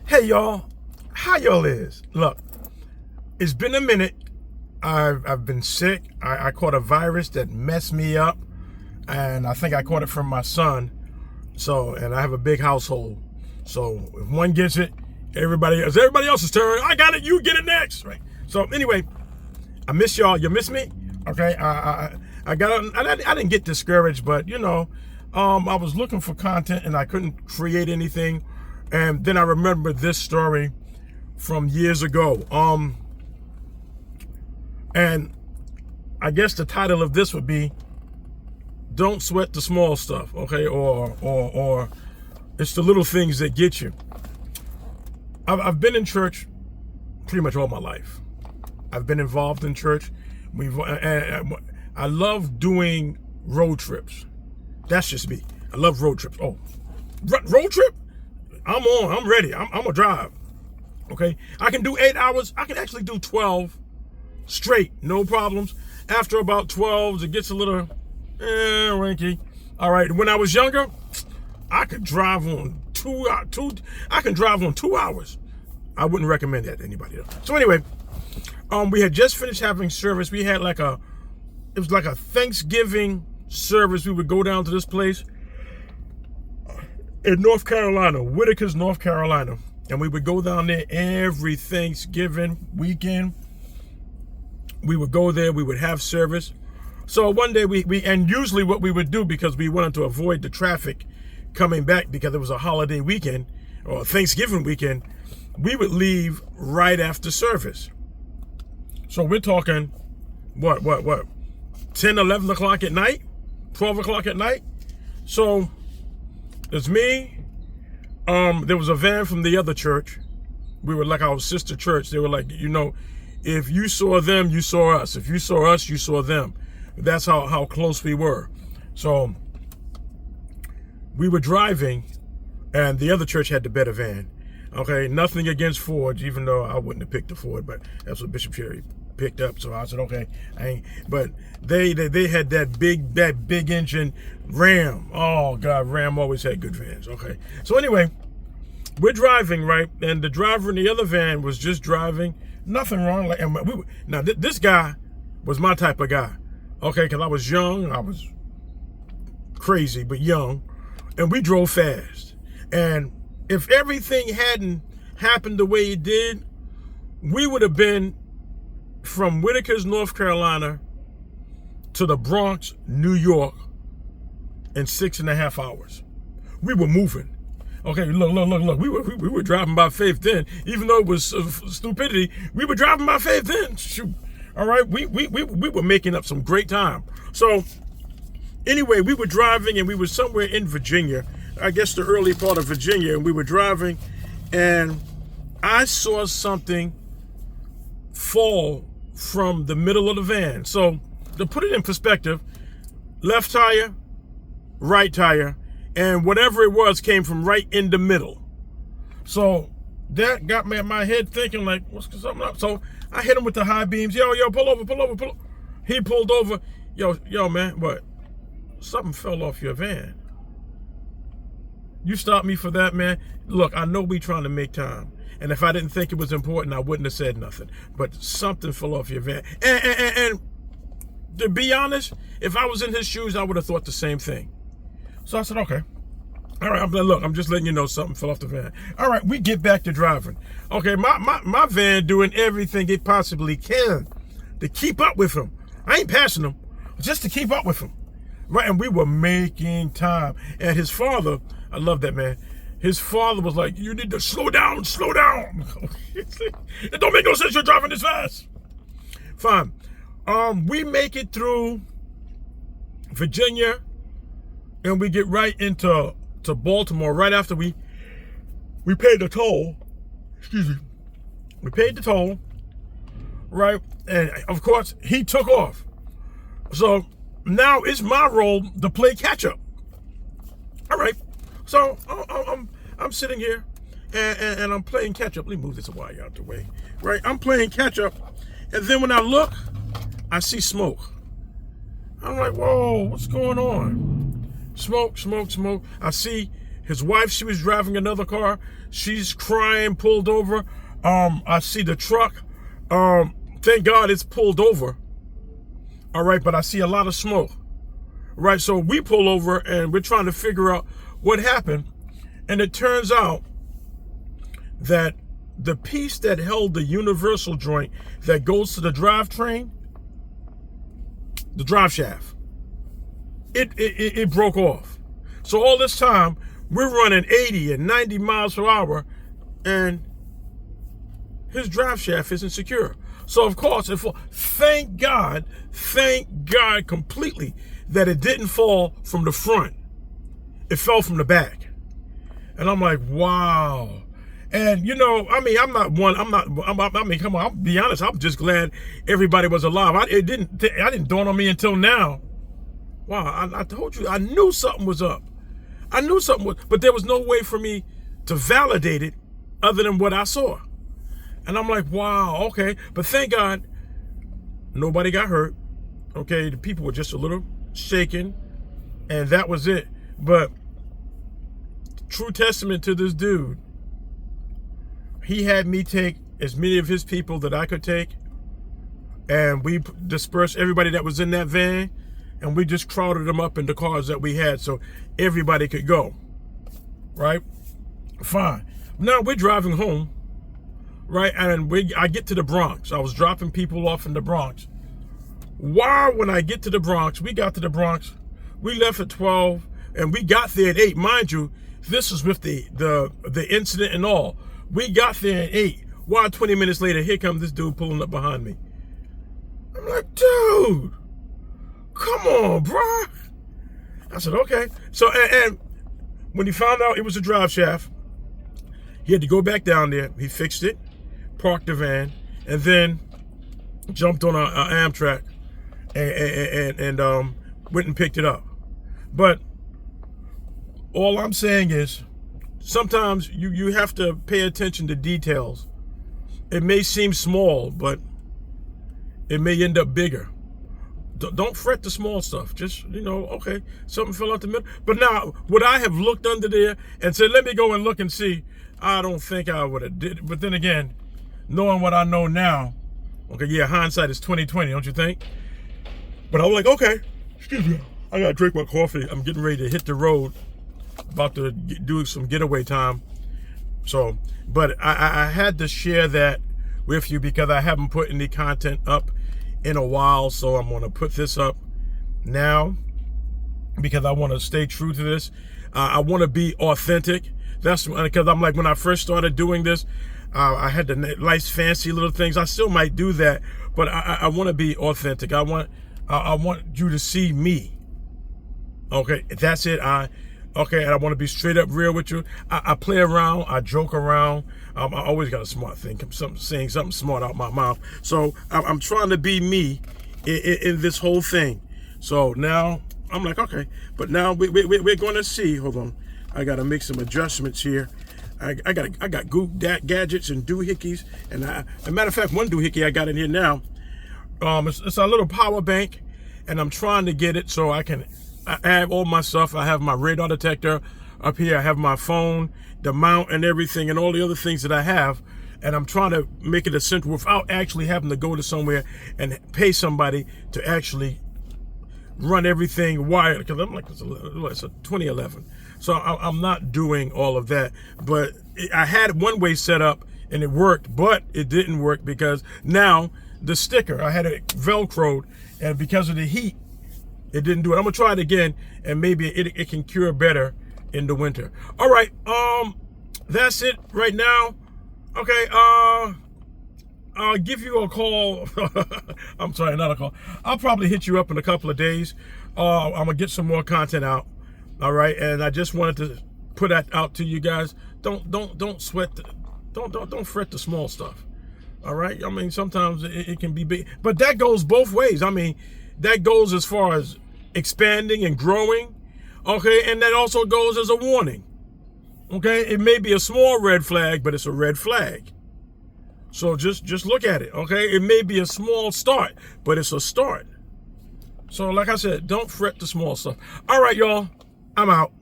Hey y'all, how y'all is? Look, it's been a minute. I've been sick. I caught a virus that messed me up, and I think I caught it from my son. And I have a big household. So if one gets it, everybody else's turn. I got it, you get it next, right? So anyway, I miss y'all. You miss me? Okay. I didn't get discouraged, but I was looking for content and I couldn't create anything. And then I remember this story from years ago. And I guess the title of this would be "Don't Sweat the Small Stuff," okay? Or it's the little things that get you. I've been in church pretty much all my life. I've been involved in church. I love doing road trips. That's just me. I love road trips. Oh, road trip? I'm ready. I'm gonna drive. Okay. I can do 8 hours. I can actually do 12 straight, no problems. After about 12, it gets a little rinky. All right. When I was younger, I could drive on 2 hours. I wouldn't recommend that to anybody else. So anyway, we had just finished having service. We had it was like a Thanksgiving service. We would go down to this place in North Carolina, Whitaker's, North Carolina. And we would go down there every Thanksgiving weekend. We would go there, we would have service. So one day and usually what we would do, because we wanted to avoid the traffic coming back because it was a holiday weekend or Thanksgiving weekend, we would leave right after service. So we're talking, what, 10, 11 o'clock at night, 12 o'clock at night. So it's me. There was a van from the other church. We were like our sister church. They were like, if you saw them, you saw us. If you saw us, you saw them. That's how close we were. So we were driving, and the other church had the better van. Okay, nothing against Fords, even though I wouldn't have picked the Ford, but that's what Bishop Cherry picked up. So I said, okay, but they had that big engine Ram. Oh God, Ram always had good vans. Okay, so anyway, we're driving, right, and the driver in the other van was just driving, nothing wrong. This guy was my type of guy. Okay, because I was young, I was crazy but young, and we drove fast. And if everything hadn't happened the way it did, we would have been from Whitaker's, North Carolina to the Bronx, New York in 6.5 hours. We were moving. Okay, look. We were driving by faith then. Even though it was stupidity, we were driving by faith then. Shoot. All right, we were making up some great time. So anyway, we were driving and we were somewhere in Virginia, I guess the early part of Virginia, and we were driving and I saw something fall from the middle of the van. So to put it in perspective, left tire, right tire, and whatever it was came from right in the middle. So that got me at my head thinking like, what's something up? So I hit him with the high beams. Yo, pull over. He pulled over. Yo, man, what? Something fell off your van. You stopped me for that, man? Look, I know we trying to make time. And if I didn't think it was important, I wouldn't have said nothing. But something fell off your van. And to be honest, if I was in his shoes, I would have thought the same thing. So I said, okay. All right, I'm just letting you know something fell off the van. All right, we get back to driving. Okay, my van doing everything it possibly can to keep up with him. I ain't passing him, just to keep up with him. Right, and we were making time. And his father, I love that man. His father was like, you need to slow down. It don't make no sense you're driving this fast. Fine. We make it through Virginia and we get right into Baltimore right after we paid the toll. Excuse me. We paid the toll, right? And of course, he took off. So now it's my role to play catch up. All right. So I'm sitting here and I'm playing catch up. Let me move this wire out the way. Right? I'm playing catch up. And then when I look, I see smoke. I'm like, whoa, what's going on? Smoke. I see His wife, she was driving another car. She's crying, pulled over. I see the truck. Thank God it's pulled over. All right, but I see a lot of smoke. Right, so we pull over and we're trying to figure out what happened. And it turns out that the piece that held the universal joint that goes to the drivetrain, the drive shaft, it broke off. So all this time, we're running 80 and 90 miles per hour, and his drive shaft isn't secure. So of course, thank God completely that it didn't fall from the front. It fell from the back. And I'm like, wow. And come on, I'll be honest, I'm just glad everybody was alive. It didn't dawn on me until now. Wow, I told you, I knew something was up. I knew something was, but there was no way for me to validate it other than what I saw. And I'm like, wow, okay. But thank God, nobody got hurt. Okay, the people were just a little shaken, and that was it. But true testament to this dude, he had me take as many of his people that I could take, and we dispersed everybody that was in that van, and we just crowded them up in the cars that we had so everybody could go. Right? Fine. Now we're driving home, right? And I get to the Bronx. I was dropping people off in the Bronx. When I get to the Bronx, we got to the Bronx, we left at 12, and we got there at 8. Mind you, this is with the incident and all. We got there at 8. 20 minutes later, here comes this dude pulling up behind me. I'm like, dude, come on, bro. I said, okay. So, and when he found out it was a drive shaft, he had to go back down there. He fixed it, parked the van, and then jumped on an Amtrak and went and picked it up. But all I'm saying is, sometimes you have to pay attention to details. It may seem small, but it may end up bigger. Don't fret the small stuff. Just, okay, something fell out the middle. But now, would I have looked under there and said, let me go and look and see? I don't think I would have did. But then again, knowing what I know now, okay, yeah, hindsight is 20/20, don't you think? But I was like, okay, excuse me, I gotta drink my coffee. I'm getting ready to hit the road, about to do some getaway time. So, but I had to share that with you because I haven't put any content up in a while. So I'm gonna put this up now because I want to stay true to this. I want to be authentic. That's because I'm like, when I first started doing this, I had the nice fancy little things. I still might do that, but I want to be authentic. I want you to see me. Okay, that's it. Okay, and I want to be straight up real with you. I play around, I joke around. I always got a smart thing, saying something smart out my mouth. So I'm trying to be me in this whole thing. So now I'm like, okay, but now we're going to see. Hold on, I got to make some adjustments here. I got gadgets and doohickeys, and as a matter of fact, one doohickey I got in here now. It's a little power bank, and I'm trying to get it so I have all my stuff. I have my radar detector up here. I have my phone, the mount and everything, and all the other things that I have. And I'm trying to make it essential without actually having to go to somewhere and pay somebody to actually run everything wired. Because I'm like, it's a 2011. So I'm not doing all of that. But I had one way set up and it worked, but it didn't work because now the sticker, I had it Velcroed, and because of the heat, it didn't do it. I'm gonna try it again, and maybe it can cure better in the winter. All right, that's it right now. Okay, I'll give you a call. I'm sorry, not a call. I'll probably hit you up in a couple of days. I'm gonna get some more content out. All right, and I just wanted to put that out to you guys. Don't sweat. Don't fret the small stuff. All right, I mean, sometimes it can be big, but that goes both ways. I mean, that goes as far as expanding and growing, okay, and that also goes as a warning, okay. It may be a small red flag, but it's a red flag. So just look at it, okay. It may be a small start, but it's a start. So like I said, don't fret the small stuff. All right, y'all, I'm out.